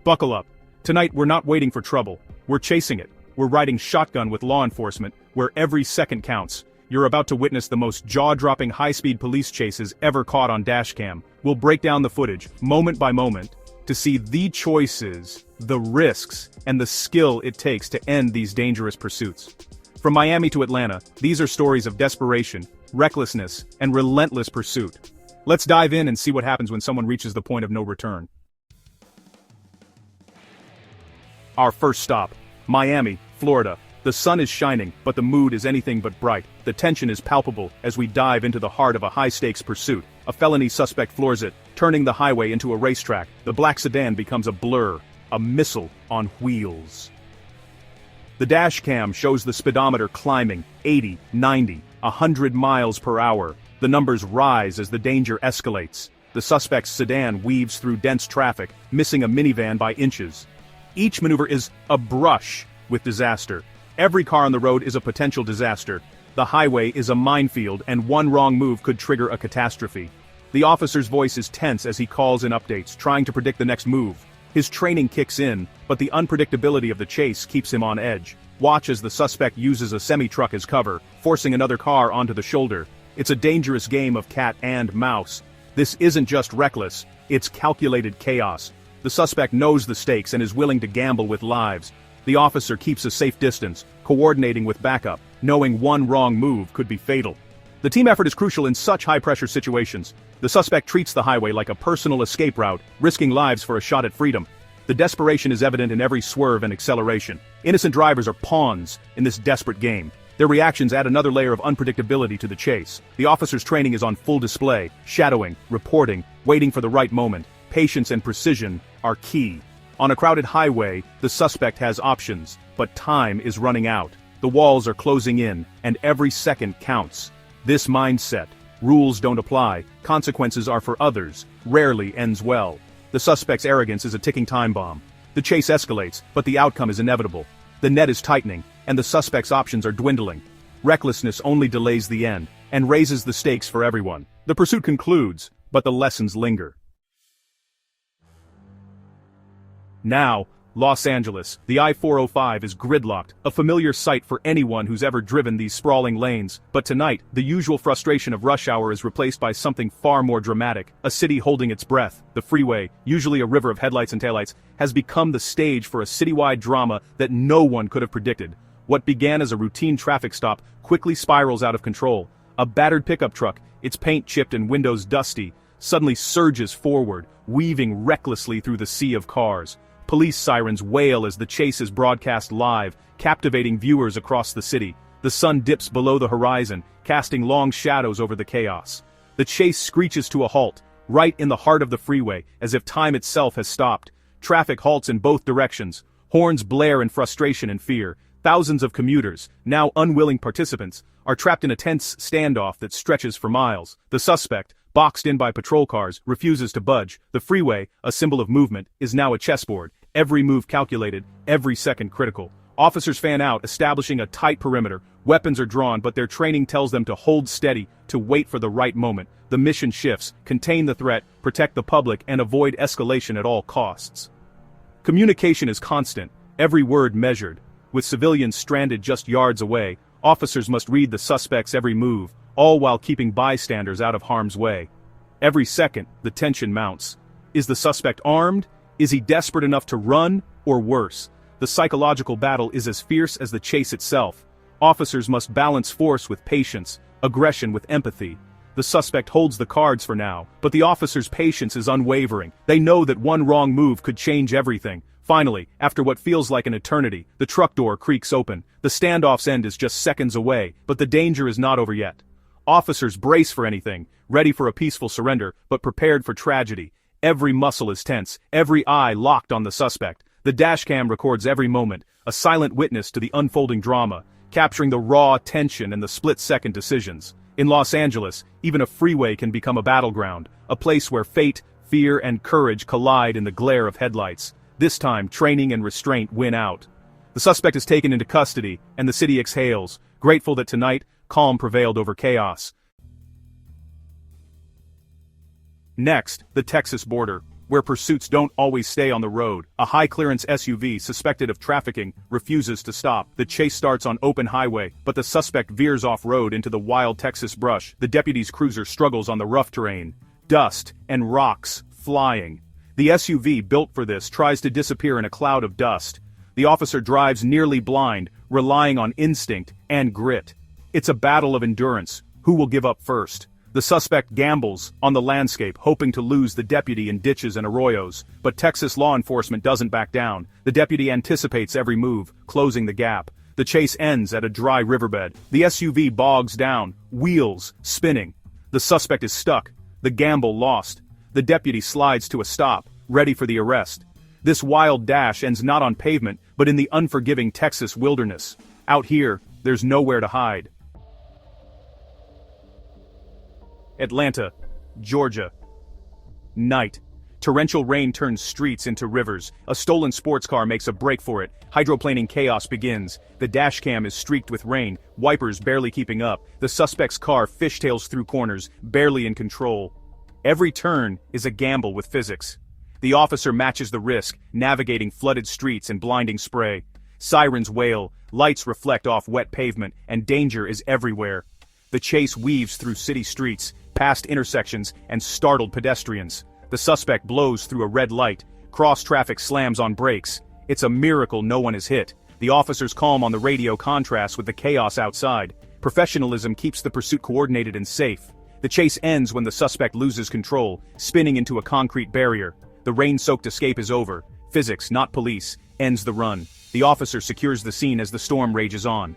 Buckle up. Tonight we're not waiting for trouble. We're chasing it. We're riding shotgun with law enforcement, where every second counts. You're about to witness the most jaw-dropping high-speed police chases ever caught on Dashcam. We'll break down the footage, moment by moment, to see the choices, the risks, and the skill it takes to end these dangerous pursuits. From Miami to Atlanta, these are stories of desperation, recklessness, and relentless pursuit. Let's dive in and see what happens when someone reaches the point of no return. Our first stop, Miami, Florida. The sun is shining, but the mood is anything but bright. The tension is palpable as we dive into the heart of a high-stakes pursuit. A felony suspect floors it, turning the highway into a racetrack. The black sedan becomes a blur, a missile on wheels. The dash cam shows the speedometer climbing 80, 90, 100 miles per hour. The numbers rise as the danger escalates. The suspect's sedan weaves through dense traffic, missing a minivan by inches. Each maneuver is a brush with disaster. Every car on the road is a potential disaster. The highway is a minefield, and one wrong move could trigger a catastrophe. The officer's voice is tense as he calls in updates, trying to predict the next move. His training kicks in, but the unpredictability of the chase keeps him on edge. Watch as the suspect uses a semi-truck as cover, forcing another car onto the shoulder. It's a dangerous game of cat and mouse. This isn't just reckless, it's calculated chaos. The suspect knows the stakes and is willing to gamble with lives. The officer keeps a safe distance, coordinating with backup, knowing one wrong move could be fatal. The team effort is crucial in such high-pressure situations. The suspect treats the highway like a personal escape route, risking lives for a shot at freedom. The desperation is evident in every swerve and acceleration. Innocent drivers are pawns in this desperate game. Their reactions add another layer of unpredictability to the chase. The officer's training is on full display, shadowing, reporting, waiting for the right moment. Patience and precision are key. On a crowded highway, the suspect has options, but time is running out. The walls are closing in, and every second counts. This mindset, rules don't apply, consequences are for others, rarely ends well. The suspect's arrogance is a ticking time bomb. The chase escalates, but the outcome is inevitable. The net is tightening, and the suspect's options are dwindling. Recklessness only delays the end, and raises the stakes for everyone. The pursuit concludes, but the lessons linger. Now, Los Angeles, the I-405 is gridlocked, a familiar sight for anyone who's ever driven these sprawling lanes. But tonight, the usual frustration of rush hour is replaced by something far more dramatic, a city holding its breath. The freeway, usually a river of headlights and taillights, has become the stage for a citywide drama that no one could have predicted. What began as a routine traffic stop quickly spirals out of control. A battered pickup truck, its paint chipped and windows dusty, suddenly surges forward, weaving recklessly through the sea of cars. Police sirens wail as the chase is broadcast live, captivating viewers across the city. The sun dips below the horizon, casting long shadows over the chaos. The chase screeches to a halt, right in the heart of the freeway, as if time itself has stopped. Traffic halts in both directions. Horns blare in frustration and fear. Thousands of commuters, now unwilling participants, are trapped in a tense standoff that stretches for miles. The suspect, boxed in by patrol cars, refuses to budge. The freeway, a symbol of movement, is now a chessboard. Every move calculated, every second critical. Officers fan out, establishing a tight perimeter. Weapons are drawn, but their training tells them to hold steady, to wait for the right moment. The mission shifts: contain the threat, protect the public, and avoid escalation at all costs. Communication is constant, every word measured. With civilians stranded just yards away, officers must read the suspect's every move, all while keeping bystanders out of harm's way. Every second, the tension mounts. Is the suspect armed? Is he desperate enough to run, or worse? The psychological battle is as fierce as the chase itself. Officers must balance force with patience, aggression with empathy. The suspect holds the cards for now, but the officer's patience is unwavering. They know that one wrong move could change everything. Finally, after what feels like an eternity, the truck door creaks open. The standoff's end is just seconds away, but the danger is not over yet. Officers brace for anything, ready for a peaceful surrender, but prepared for tragedy. Every muscle is tense, every eye locked on the suspect. The dashcam records every moment, a silent witness to the unfolding drama, capturing the raw tension and the split-second decisions. In Los Angeles, even a freeway can become a battleground, a place where fate, fear, and courage collide in the glare of headlights. This time, training and restraint win out. The suspect is taken into custody, and the city exhales, grateful that tonight, calm prevailed over chaos. Next, the Texas border. where pursuits don't always stay on the road. A high-clearance SUV suspected of trafficking refuses to stop. The chase starts on open highway, but the suspect veers off-road into the wild Texas brush. The deputy's cruiser struggles on the rough terrain. Dust and rocks flying. The SUV, built for this, tries to disappear in a cloud of dust. The officer drives nearly blind, relying on instinct and grit. It's a battle of endurance. Who will give up first? The suspect gambles on the landscape, hoping to lose the deputy in ditches and arroyos. But Texas law enforcement doesn't back down. The deputy anticipates every move, closing the gap. The chase ends at a dry riverbed. The SUV bogs down, wheels spinning. The suspect is stuck, the gamble lost. The deputy slides to a stop, ready for the arrest. This wild dash ends not on pavement, but in the unforgiving Texas wilderness. Out here, there's nowhere to hide. Atlanta, Georgia. Night. Torrential rain turns streets into rivers. A stolen sports car makes a break for it. Hydroplaning chaos begins. The dashcam is streaked with rain, wipers barely keeping up. The suspect's car fishtails through corners, barely in control. Every turn is a gamble with physics. The officer matches the risk, navigating flooded streets and blinding spray. Sirens wail, lights reflect off wet pavement, and danger is everywhere. The chase weaves through city streets, past intersections, and startled pedestrians. The suspect blows through a red light. Cross-traffic slams on brakes. It's a miracle no one is hit. The officer's calm on the radio contrasts with the chaos outside. Professionalism keeps the pursuit coordinated and safe. The chase ends when the suspect loses control, spinning into a concrete barrier. The rain-soaked escape is over. Physics, not police, ends the run. The officer secures the scene as the storm rages on.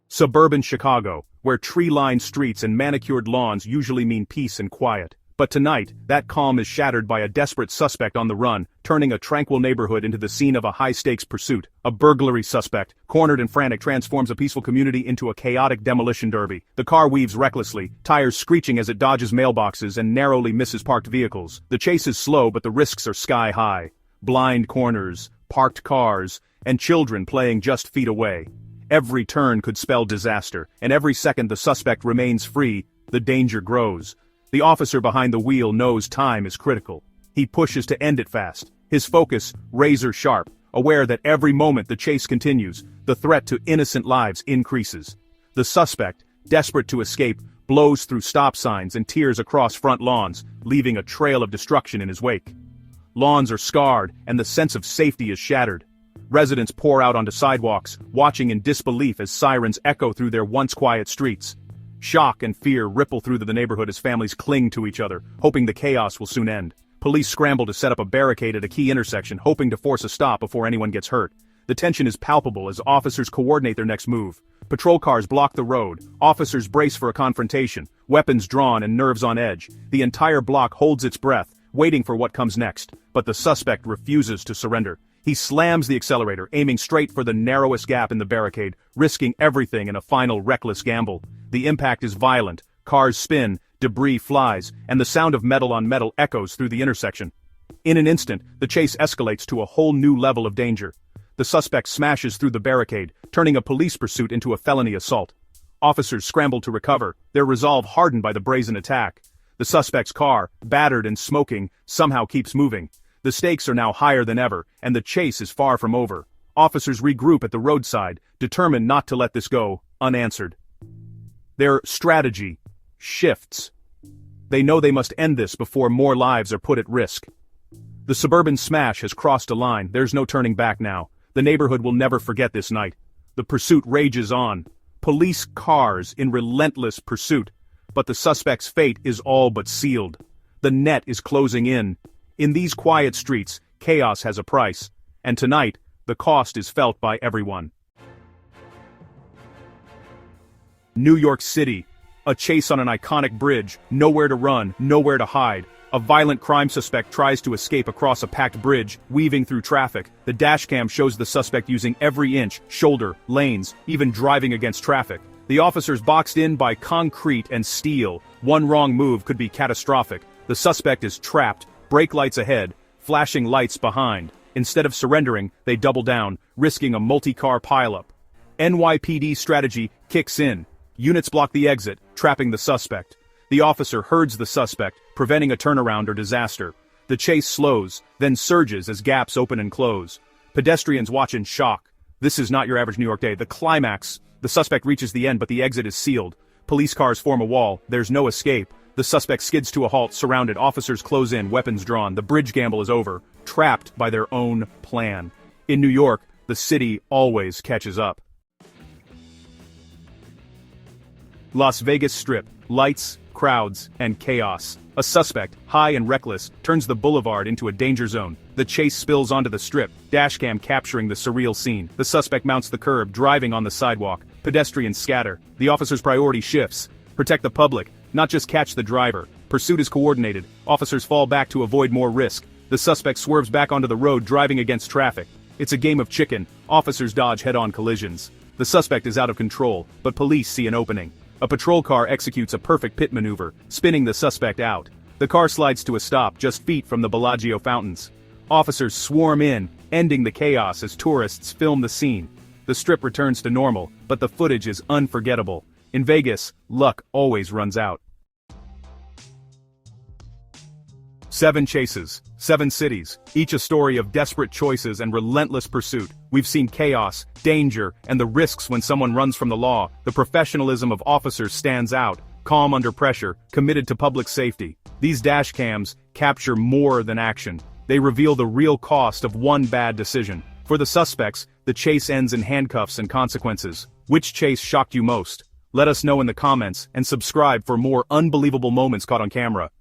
Suburban Chicago, where tree-lined streets and manicured lawns usually mean peace and quiet. But tonight, that calm is shattered by a desperate suspect on the run, turning a tranquil neighborhood into the scene of a high-stakes pursuit. A burglary suspect, cornered and frantic, transforms a peaceful community into a chaotic demolition derby. The car weaves recklessly, tires screeching as it dodges mailboxes and narrowly misses parked vehicles. The chase is slow, but the risks are sky-high. Blind corners, parked cars, and children playing just feet away. Every turn could spell disaster, and every second the suspect remains free, the danger grows. The officer behind the wheel knows time is critical. He pushes to end it fast, his focus razor sharp, aware that every moment the chase continues, the threat to innocent lives increases. The suspect, desperate to escape, blows through stop signs and tears across front lawns, leaving a trail of destruction in his wake. Lawns are scarred, and the sense of safety is shattered. Residents pour out onto sidewalks, watching in disbelief as sirens echo through their once quiet streets. Shock and fear ripple through the neighborhood as families cling to each other, hoping the chaos will soon end. Police scramble to set up a barricade at a key intersection, hoping to force a stop before anyone gets hurt. The tension is palpable as officers coordinate their next move. Patrol cars block the road, officers brace for a confrontation, weapons drawn and nerves on edge. The entire block holds its breath, waiting for what comes next, but the suspect refuses to surrender. He slams the accelerator, aiming straight for the narrowest gap in the barricade, risking everything in a final reckless gamble. The impact is violent, cars spin, debris flies, and the sound of metal on metal echoes through the intersection. In an instant, the chase escalates to a whole new level of danger. The suspect smashes through the barricade, turning a police pursuit into a felony assault. Officers scramble to recover, their resolve hardened by the brazen attack. The suspect's car, battered and smoking, somehow keeps moving. The stakes are now higher than ever, and the chase is far from over. Officers regroup at the roadside, determined not to let this go unanswered. Their strategy shifts. They know they must end this before more lives are put at risk. The suburban smash has crossed a line. There's no turning back now. The neighborhood will never forget this night. The pursuit rages on. Police cars in relentless pursuit. But the suspect's fate is all but sealed. The net is closing in. In these quiet streets, chaos has a price, and tonight, the cost is felt by everyone. New York City. A chase on an iconic bridge, nowhere to run, nowhere to hide. A violent crime suspect tries to escape across a packed bridge, weaving through traffic. The dashcam shows the suspect using every inch, shoulder, lanes, even driving against traffic. The officer's boxed in by concrete and steel. One wrong move could be catastrophic. The suspect is trapped. Brake lights ahead, flashing lights behind. Instead of surrendering, they double down, risking a multi-car pileup. NYPD strategy kicks in. Units block the exit, trapping the suspect. The officer herds the suspect, preventing a turnaround or disaster. The chase slows, then surges as gaps open and close. Pedestrians watch in shock. This is not your average New York day. The climax. The suspect reaches the end, but the exit is sealed. Police cars form a wall. There's no escape. The suspect skids to a halt, surrounded. Officers close in, weapons drawn. The bridge gamble is over, trapped by their own plan. In New York, the city always catches up. Las Vegas Strip. Lights, crowds, and chaos. A suspect, high and reckless, turns the boulevard into a danger zone. The chase spills onto the Strip, Dashcam capturing the surreal scene. The suspect mounts the curb, driving on the sidewalk. Pedestrians scatter. The officer's priority shifts. Protect the public, not just catch the driver. Pursuit is coordinated. Officers fall back to avoid more risk. The suspect swerves back onto the road, driving against traffic. It's a game of chicken. Officers dodge head-on collisions. The suspect is out of control, but police see an opening. A patrol car executes a perfect pit maneuver, spinning the suspect out. The car slides to a stop just feet from the Bellagio fountains. Officers swarm in, ending the chaos as tourists film the scene. The Strip returns to normal, but the footage is unforgettable. In Vegas, luck always runs out. 7 chases, 7 cities, each a story of desperate choices and relentless pursuit. We've seen chaos, danger, and the risks when someone runs from the law. The professionalism of officers stands out, calm under pressure, committed to public safety. These dash cams capture more than action. They reveal the real cost of one bad decision. For the suspects, the chase ends in handcuffs and consequences. Which chase shocked you most? Let us know in the comments, and subscribe for more unbelievable moments caught on camera.